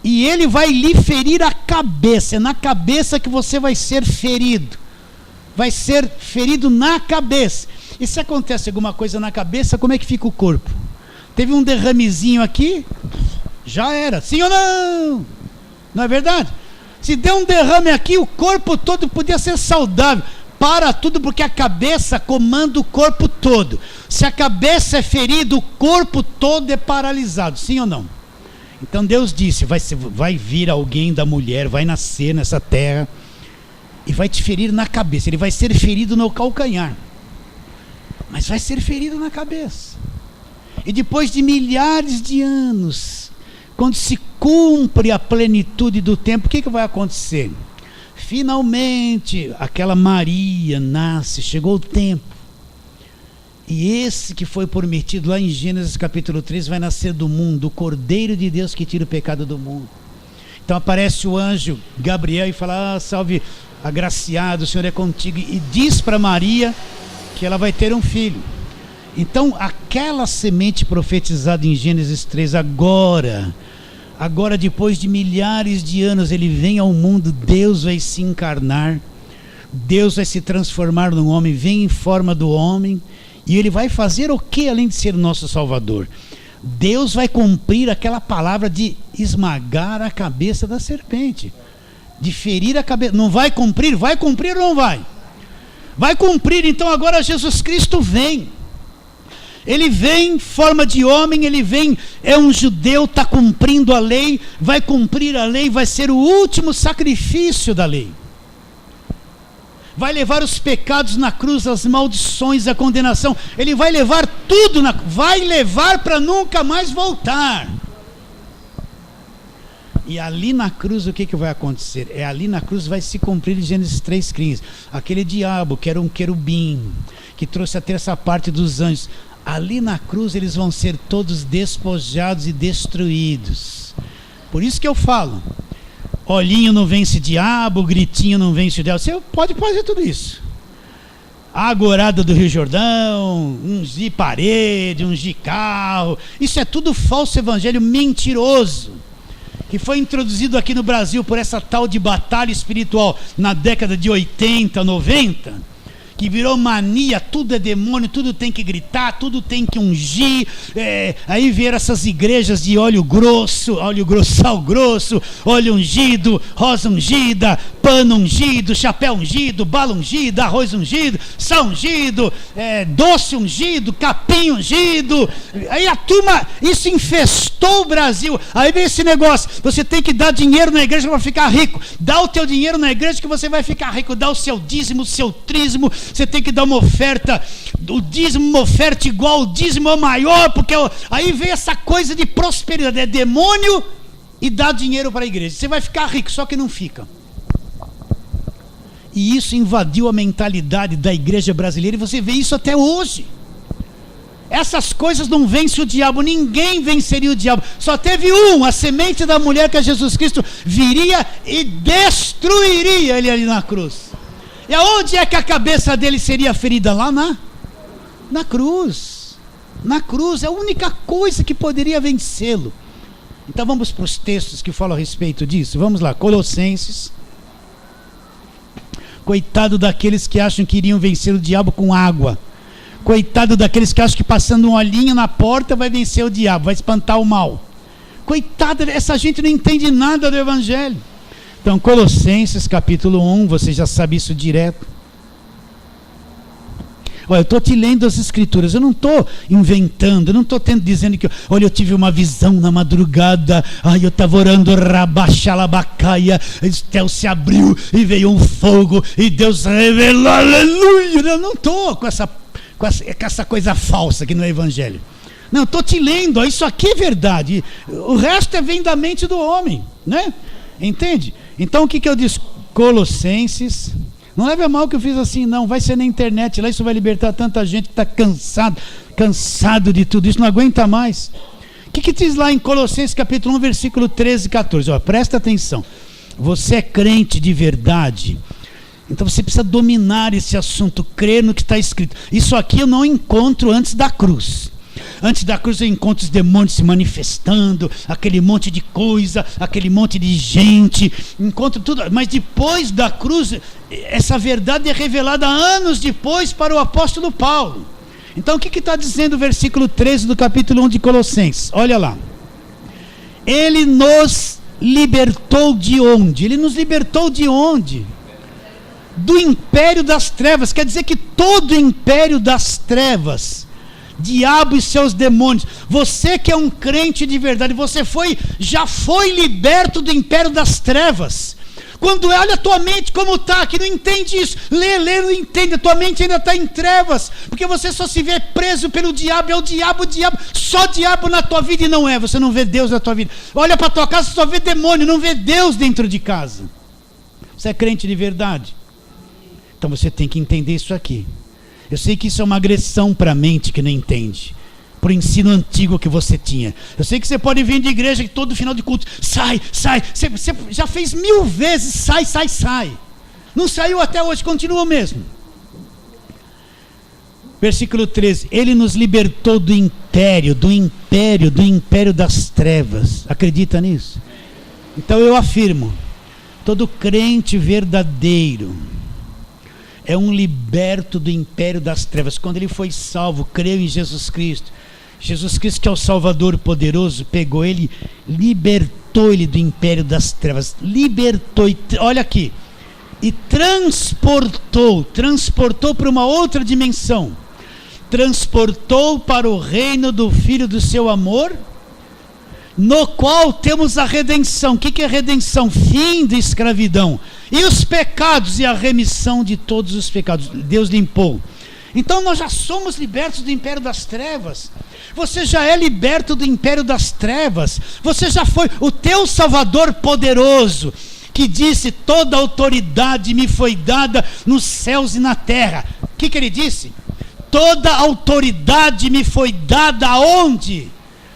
e ele vai lhe ferir a cabeça. É na cabeça que você vai ser ferido. Vai ser ferido na cabeça. E se acontece alguma coisa na cabeça, como é que fica o corpo? Teve um derramezinho aqui, já era. Sim ou não? Não é verdade? Se der um derrame aqui, o corpo todo podia ser saudável. Para tudo, porque a cabeça comanda o corpo todo. Se a cabeça é ferida, o corpo todo é paralisado. Sim ou não? Então Deus disse, vai vir alguém da mulher, vai nascer nessa terra e vai te ferir na cabeça. Ele vai ser ferido no calcanhar, mas vai ser ferido na cabeça. E depois de milhares de anos, quando se cumpre a plenitude do tempo, o que vai acontecer? Finalmente, aquela Maria nasce, chegou o tempo. E esse que foi prometido lá em Gênesis capítulo 3 vai nascer do mundo, o Cordeiro de Deus que tira o pecado do mundo. Então aparece o anjo Gabriel e fala, salve agraciado, o Senhor é contigo. E diz para Maria que ela vai ter um filho. Então aquela semente profetizada em Gênesis 3, agora depois de milhares de anos ele vem ao mundo, Deus vai se encarnar, Deus vai se transformar num homem, vem em forma do homem, e ele vai fazer o que além de ser nosso Salvador? Deus vai cumprir aquela palavra de esmagar a cabeça da serpente, de ferir a cabeça. Não vai cumprir? Vai cumprir ou não vai? Vai cumprir. Então agora Jesus Cristo vem. Ele vem em forma de homem, ele vem, é um judeu, está cumprindo a lei, vai cumprir a lei, vai ser o último sacrifício da lei. Vai levar os pecados na cruz, as maldições, a condenação. Ele vai levar tudo, vai levar para nunca mais voltar. E ali na cruz o que vai acontecer? Ali na cruz vai se cumprir em Gênesis 3,15. Aquele diabo que era um querubim, que trouxe a terça parte dos anjos, ali na cruz eles vão ser todos despojados e destruídos. Por isso que eu falo, olhinho não vence diabo, gritinho não vence o diabo. Você pode fazer tudo isso. A agorada do Rio Jordão, ungir parede, ungir carro, isso é tudo falso evangelho mentiroso, que foi introduzido aqui no Brasil por essa tal de batalha espiritual na década de 80, 90, que virou mania, tudo é demônio, tudo tem que gritar, tudo tem que ungir. Aí vieram essas igrejas de óleo grosso, sal grosso, óleo ungido, rosa ungida, pano ungido, chapéu ungido, bala ungida, arroz ungido, sal ungido, doce ungido, capim ungido. Aí a turma, isso infestou o Brasil. Aí vem esse negócio, você tem que dar dinheiro na igreja para ficar rico. Dá o teu dinheiro na igreja que você vai ficar rico. Dá o seu dízimo, o seu trízimo. Você tem que dar uma oferta, o dízimo, uma oferta igual, o dízimo é maior, porque aí vem essa coisa de prosperidade, é demônio e dá dinheiro para a igreja. Você vai ficar rico, só que não fica. E isso invadiu a mentalidade da igreja brasileira, e você vê isso até hoje. Essas coisas não vencem o diabo, ninguém venceria o diabo. Só teve a semente da mulher, que é Jesus Cristo, viria e destruiria ele ali na cruz. E aonde é que a cabeça dele seria ferida? Lá na cruz. Na cruz é a única coisa que poderia vencê-lo. Então vamos para os textos que falam a respeito disso. Vamos lá, Colossenses. Coitado daqueles que acham que iriam vencer o diabo com água. Coitado daqueles que acham que passando um olhinho na porta vai vencer o diabo, vai espantar o mal. Coitado, essa gente não entende nada do Evangelho. Então, Colossenses capítulo 1, você já sabe isso direto. Olha, eu estou te lendo as escrituras, eu não estou inventando, eu não estou dizendo que, olha, eu tive uma visão na madrugada, eu estava orando, rabaxalabacaia, o céu se abriu e veio um fogo e Deus revelou, aleluia. Eu não estou com essa coisa falsa que não é evangelho. Não, estou te lendo, ó, isso aqui é verdade, o resto vem da mente do homem, né? Entende? Então o que eu disse? Colossenses. Não leve a mal que eu fiz assim, não. Vai ser na internet, lá isso vai libertar tanta gente que está cansado de tudo isso, não aguenta mais. O que diz lá em Colossenses capítulo 1, versículo 13 e 14? Ó, presta atenção. Você é crente de verdade, então você precisa dominar esse assunto, crer no que está escrito. Isso aqui eu não encontro antes da cruz. Antes da cruz eu encontro os demônios se manifestando, aquele monte de coisa, aquele monte de gente, encontro tudo, mas depois da cruz, essa verdade é revelada anos depois para o apóstolo Paulo. Então o que está dizendo o versículo 13 do capítulo 1 de Colossenses? Olha lá. Ele nos libertou de onde? Ele nos libertou de onde? Do império das trevas. Quer dizer que todo o império das trevas, diabo e seus demônios, você que é um crente de verdade, você já foi liberto do império das trevas. Quando olha a tua mente como está, que não entende isso, lê, não entende, a tua mente ainda está em trevas, porque você só se vê preso pelo diabo, é o diabo, só diabo na tua vida, e não é, você não vê Deus na tua vida. Olha para a tua casa, só vê demônio, não vê Deus dentro de casa. Você é crente de verdade? Então você tem que entender isso aqui. Eu sei que isso é uma agressão para a mente que não entende, para o ensino antigo que você tinha. Eu sei que você pode vir de igreja que todo final de culto, sai, você já fez 1000 vezes, sai. Não saiu até hoje, continua mesmo. Versículo 13, ele nos libertou do império das trevas. Acredita nisso? Então eu afirmo, todo crente verdadeiro é um liberto do império das trevas. Quando ele foi salvo, creu em Jesus Cristo, que é o Salvador poderoso, pegou ele, libertou ele do império das trevas, libertou, olha aqui, e transportou para uma outra dimensão, transportou para o reino do Filho do seu amor, no qual temos a redenção. O que é redenção? Fim da escravidão, e os pecados e a remissão de todos os pecados. Deus limpou. Então nós já somos libertos do império das trevas. Você já é liberto do império das trevas. Você já foi o teu Salvador poderoso, que disse: toda autoridade me foi dada nos céus e na terra. O que ele disse? Toda autoridade me foi dada aonde?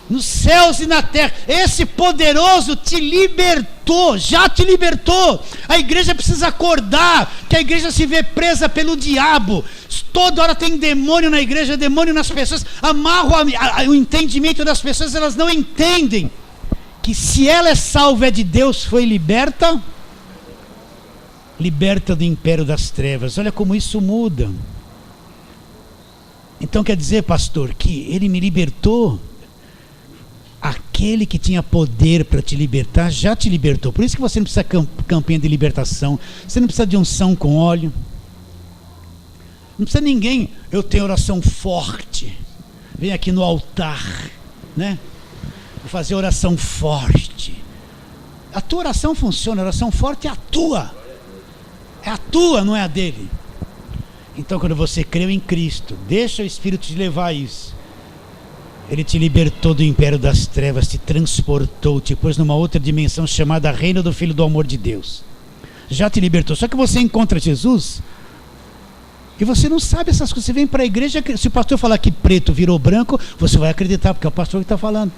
Nos céus e na terra. Esse poderoso te libertou, já te libertou. A igreja precisa acordar, que a igreja se vê presa pelo diabo. Toda hora tem demônio na igreja, demônio nas pessoas. Amarra o entendimento das pessoas, elas não entendem que se ela é salva, é de Deus, foi liberta do império das trevas. Olha como isso muda. Então quer dizer, pastor, que ele me libertou. Aquele que tinha poder para te libertar, já te libertou. Por isso que você não precisa campanha de libertação, você não precisa de unção com óleo, não precisa ninguém. Eu tenho oração forte, vem aqui no altar, né? Vou fazer oração forte. A tua oração funciona, a oração forte é a tua, não é a dele. Então quando você creu em Cristo, deixa o Espírito te levar a isso. Ele te libertou do império das trevas, te transportou, te pôs numa outra dimensão chamada reino do Filho do amor de Deus. Já te libertou. Só que você encontra Jesus e você não sabe essas coisas. Você vem para a igreja, se o pastor falar que preto virou branco, você vai acreditar, porque é o pastor que está falando.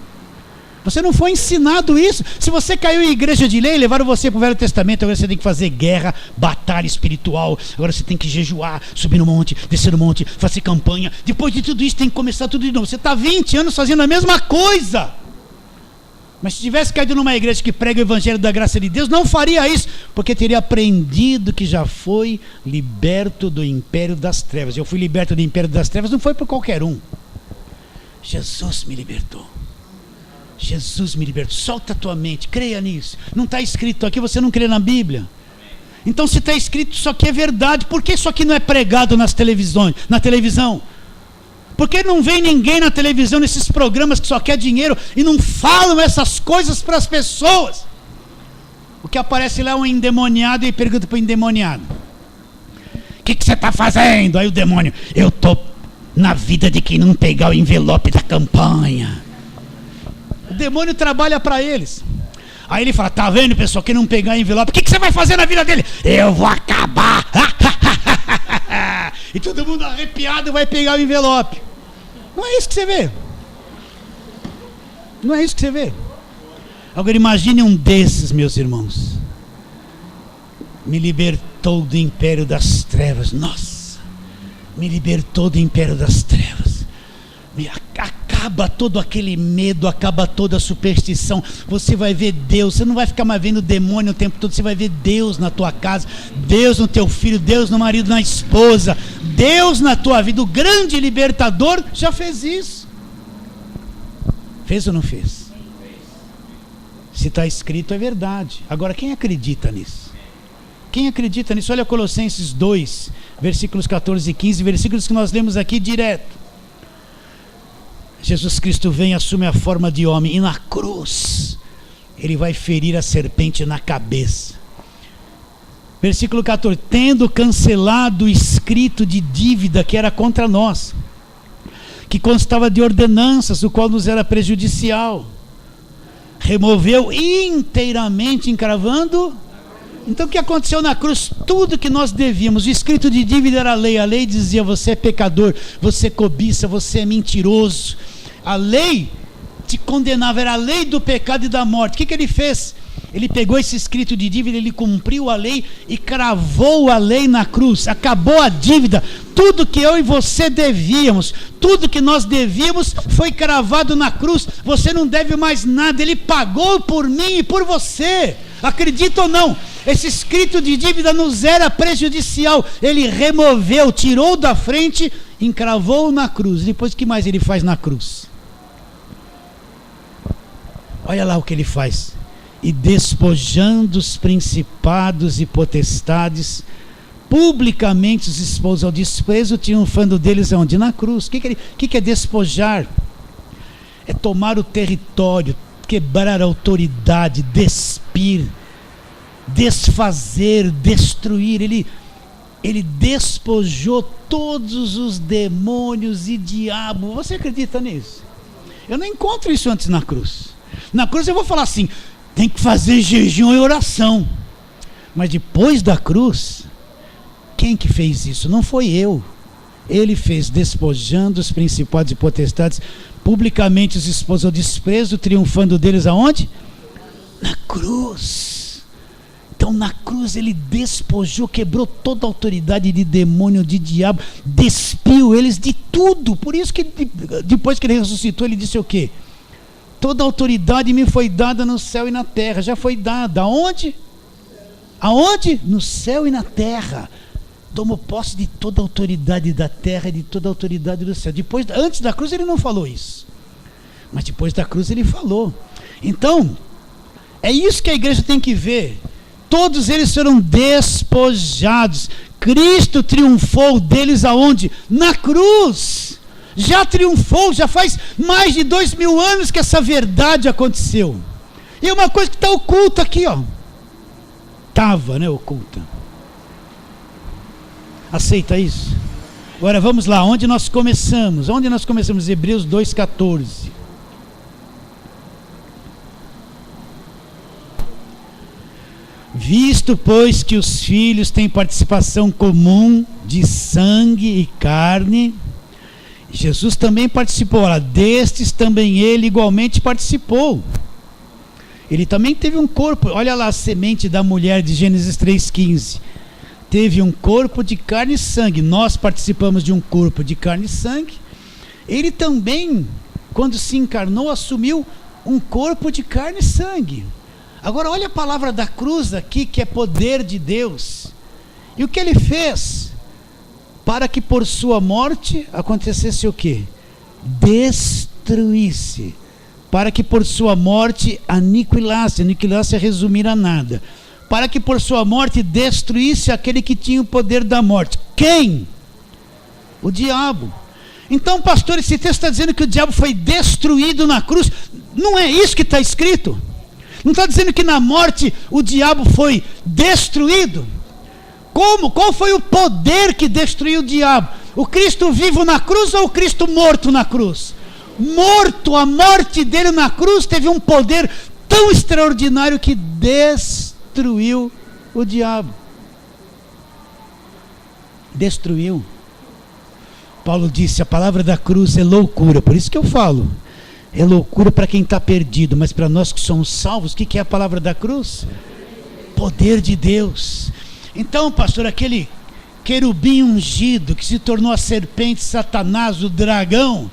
Você não foi ensinado isso. Se você caiu em igreja de lei, levaram você para o Velho Testamento, agora você tem que fazer guerra, batalha espiritual, agora você tem que jejuar, subir no monte, descer no monte, fazer campanha. Depois de tudo isso tem que começar tudo de novo. Você está 20 anos fazendo a mesma coisa. Mas se tivesse caído numa igreja que prega o evangelho da graça de Deus, não faria isso, porque teria aprendido que já foi liberto do império das trevas. Eu fui liberto do império das trevas, não foi por qualquer um. Jesus me libertou. Jesus me libertou. Solta a tua mente, creia nisso. Não está escrito aqui, você não crê na Bíblia. Então se está escrito, isso aqui é verdade. Por que isso aqui não é pregado nas televisões, na televisão? Por que não vem ninguém na televisão, nesses programas que só quer dinheiro, e não falam essas coisas para as pessoas? O que aparece lá é um endemoniado e pergunta para o endemoniado: o que você está fazendo? Aí o demônio: eu estou na vida de quem não pegar o envelope da campanha. O demônio trabalha para eles. Aí ele fala: tá vendo, pessoal, quem não pegar o envelope, o que você vai fazer na vida dele? Eu vou acabar. E todo mundo arrepiado vai pegar o envelope. Não é isso que você vê. Não é isso que você vê. Agora imagine um desses, meus irmãos. Me libertou do império das trevas. Nossa, me libertou do império das trevas. Acaba todo aquele medo, acaba toda a superstição. Você vai ver Deus. Você não vai ficar mais vendo demônio o tempo todo. Você vai ver Deus na tua casa, Deus no teu filho, Deus no marido, na esposa, Deus na tua vida. O grande libertador já fez isso. Fez ou não fez? Se está escrito, é verdade. Agora, quem acredita nisso? Quem acredita nisso? Olha Colossenses 2, versículos 14 e 15, versículos que nós lemos aqui direto. Jesus Cristo vem e assume a forma de homem, e na cruz ele vai ferir a serpente na cabeça. Versículo 14: tendo cancelado o escrito de dívida que era contra nós, que constava de ordenanças, o qual nos era prejudicial, removeu inteiramente, encravando. Então o que aconteceu na cruz? Tudo que nós devíamos. O escrito de dívida era a lei dizia: você é pecador, você cobiça, você é mentiroso. A lei te condenava, era a lei do pecado e da morte. O que ele fez? Ele pegou esse escrito de dívida, ele cumpriu a lei e cravou a lei na cruz. Acabou a dívida. Tudo que eu e você devíamos, tudo que nós devíamos foi cravado na cruz. Você não deve mais nada. Ele pagou por mim e por você. Acredita ou não? Esse escrito de dívida nos era prejudicial. Ele removeu, tirou da frente, encravou na cruz. Depois o que mais ele faz na cruz? Olha lá o que ele faz. E despojando os principados e potestades, publicamente os expôs ao desprezo, triunfando deles aonde? Na cruz. O que é despojar? É tomar o território, quebrar a autoridade, despir, desfazer, destruir. Ele despojou todos os demônios e diabo. Você acredita nisso? Eu não encontro isso antes na cruz. Na cruz eu vou falar assim: tem que fazer jejum e oração. Mas depois da cruz, quem que fez isso? Não foi eu. Ele fez, despojando os principados e potestades, publicamente os expôs ao desprezo, triunfando deles aonde? Na cruz. Então na cruz ele despojou, quebrou toda a autoridade de demônio, de diabo, despiu eles de tudo. Por isso que depois que ele ressuscitou, ele disse o quê? Toda a autoridade me foi dada no céu e na terra. Já foi dada. Aonde? Aonde? No céu e na terra. Tomou posse de toda a autoridade da terra e de toda a autoridade do céu. Antes da cruz ele não falou isso, mas depois da cruz ele falou. Então é isso que a igreja tem que ver. Todos eles foram despojados. Cristo triunfou deles aonde? Na cruz. Já triunfou, já faz mais de 2000 anos que essa verdade aconteceu. E é uma coisa que está oculta aqui, ó. Estava, né, oculta. Aceita isso? Agora vamos lá, onde nós começamos? Onde nós começamos? Hebreus 2,14. Visto, pois, que os filhos têm participação comum de sangue e carne, Jesus também participou. Olha, destes também ele igualmente participou. Ele também teve um corpo. Olha lá a semente da mulher de Gênesis 3,15. Teve um corpo de carne e sangue. Nós participamos de um corpo de carne e sangue. Ele também, quando se encarnou, assumiu um corpo de carne e sangue. Agora olha a palavra da cruz aqui, que é poder de Deus. E o que ele fez? Para que por sua morte acontecesse o quê? Destruísse. Para que por sua morte aniquilasse. Aniquilasse é resumir a nada. Para que por sua morte destruísse aquele que tinha o poder da morte. Quem? O diabo. Então, pastor, esse texto está dizendo que o diabo foi destruído na cruz. Não é isso que está escrito. Não está dizendo que na morte o diabo foi destruído. Como? Qual foi o poder que destruiu o diabo? O Cristo vivo na cruz ou o Cristo morto na cruz? Morto, a morte dele na cruz teve um poder tão extraordinário que destruiu o diabo. Destruiu. Paulo disse, a palavra da cruz é loucura, por isso que eu falo, é loucura para quem está perdido, mas para nós que somos salvos, o que é a palavra da cruz? Poder de Deus. Então, pastor, aquele querubim ungido que se tornou a serpente, Satanás, o dragão,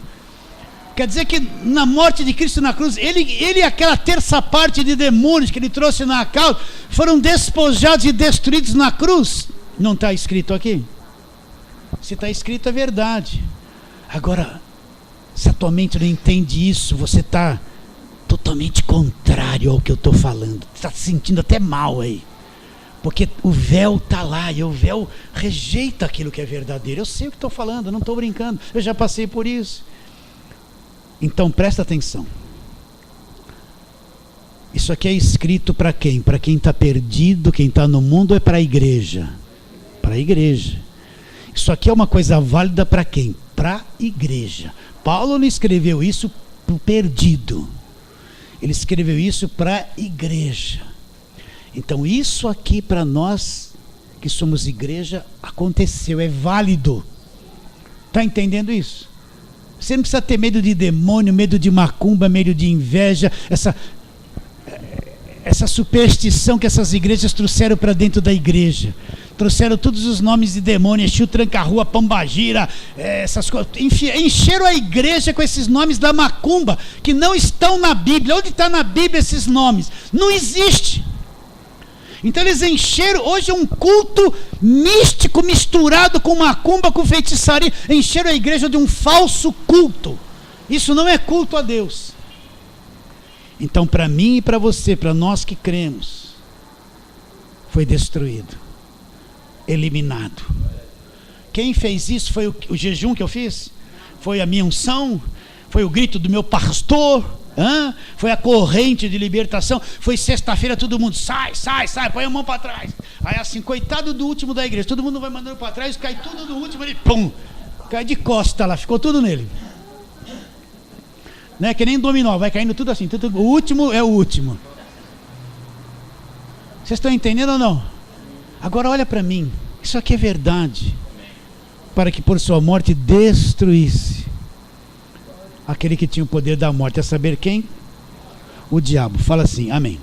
quer dizer que na morte de Cristo na cruz, ele e aquela terça parte de demônios que ele trouxe na causa, foram despojados e destruídos na cruz. Não está escrito aqui? Se está escrito é verdade. Agora, se a tua mente não entende isso, você está totalmente contrário ao que eu estou falando. Está se sentindo até mal aí. Porque o véu está lá e o véu rejeita aquilo que é verdadeiro. Eu sei o que estou falando, eu não estou brincando. Eu já passei por isso. Então presta atenção. Isso aqui é escrito para quem? Para quem está perdido, quem está no mundo, ou é para a igreja? Para a igreja. Isso aqui é uma coisa válida para quem? Para a igreja. Paulo não escreveu isso para o perdido. Ele escreveu isso para a igreja. Então isso aqui para nós que somos igreja aconteceu, é válido. Está entendendo isso? Você não precisa ter medo de demônio, medo de macumba, medo de inveja, essa superstição que essas igrejas trouxeram para dentro da igreja. Trouxeram todos os nomes de demônio, Exu, Tranca-Rua, Pombagira, essas coisas. Encheram a igreja com esses nomes da macumba, que não estão na Bíblia. Onde está na Bíblia esses nomes? Não existe. Então eles encheram, hoje é um culto místico misturado com macumba, com feitiçaria. Encheram a igreja de um falso culto. Isso não é culto a Deus. Então para mim e para você, para nós que cremos, foi destruído. Eliminado. Quem fez isso foi o jejum que eu fiz? Foi a minha unção? Foi o grito do meu pastor? Foi a corrente de libertação? Foi sexta-feira todo mundo sai, põe a mão para trás. Aí assim, coitado do último da igreja, todo mundo vai mandando para trás, cai tudo do último, ele pum, cai de costa lá, ficou tudo nele. Não é que nem dominó, vai caindo tudo assim, tudo, o último é o último. Vocês estão entendendo ou não? Agora olha para mim, isso aqui é verdade, para que por sua morte destruísse aquele que tinha o poder da morte, a saber quem? O diabo. Fala assim, amém.